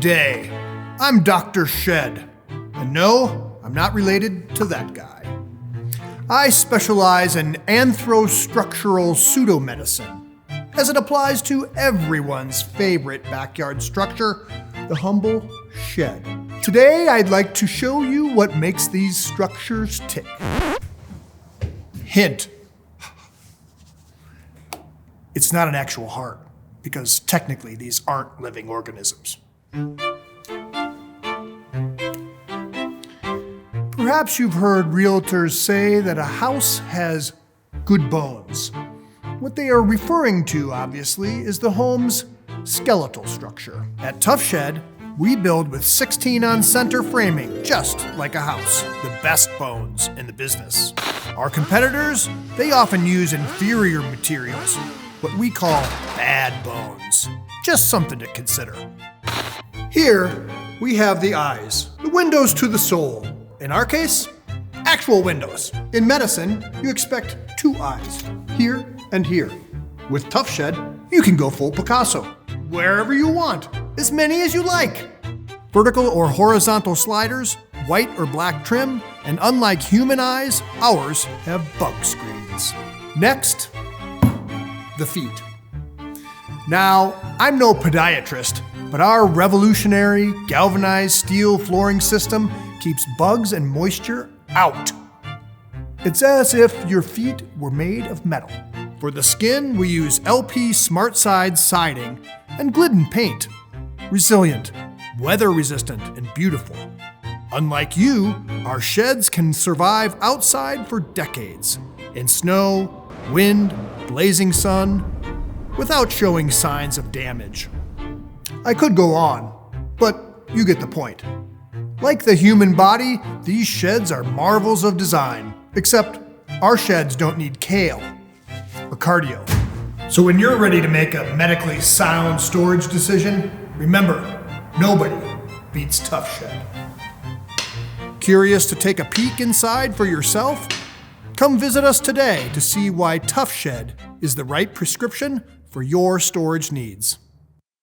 day. I'm Dr. Shed. And no, I'm not related to that guy. I specialize in anthrostructural pseudomedicine, as it applies to everyone's favorite backyard structure, the humble shed. Today, I'd like to show you what makes these structures tick. Hint. It's not an actual heart, because technically these aren't living organisms. Perhaps you've heard realtors say that a house has good bones. What they are referring to, obviously, is the home's skeletal structure. At Tough Shed, we build with 16 on center framing, just like a house. The best bones in the business. Our competitors, they often use inferior materials, what we call bad bones. Just something to consider. Here, we have the eyes, the windows to the soul. In our case, actual windows. In medicine, you expect 2 eyes, here and here. With Tough Shed, you can go full Picasso, wherever you want, as many as you like. Vertical or horizontal sliders, white or black trim, and unlike human eyes, ours have bug screens. Next, the feet. Now, I'm no podiatrist, but our revolutionary galvanized steel flooring system keeps bugs and moisture out. It's as if your feet were made of metal. For the skin, we use LP Smart Side siding and Glidden paint. Resilient, weather-resistant, and beautiful. Unlike you, our sheds can survive outside for decades, in snow, wind, blazing sun, without showing signs of damage. I could go on, but you get the point. Like the human body, these sheds are marvels of design, except our sheds don't need kale or cardio. So when you're ready to make a medically sound storage decision, remember, nobody beats Tough Shed. Curious to take a peek inside for yourself? Come visit us today to see why Tough Shed is the right prescription for your storage needs.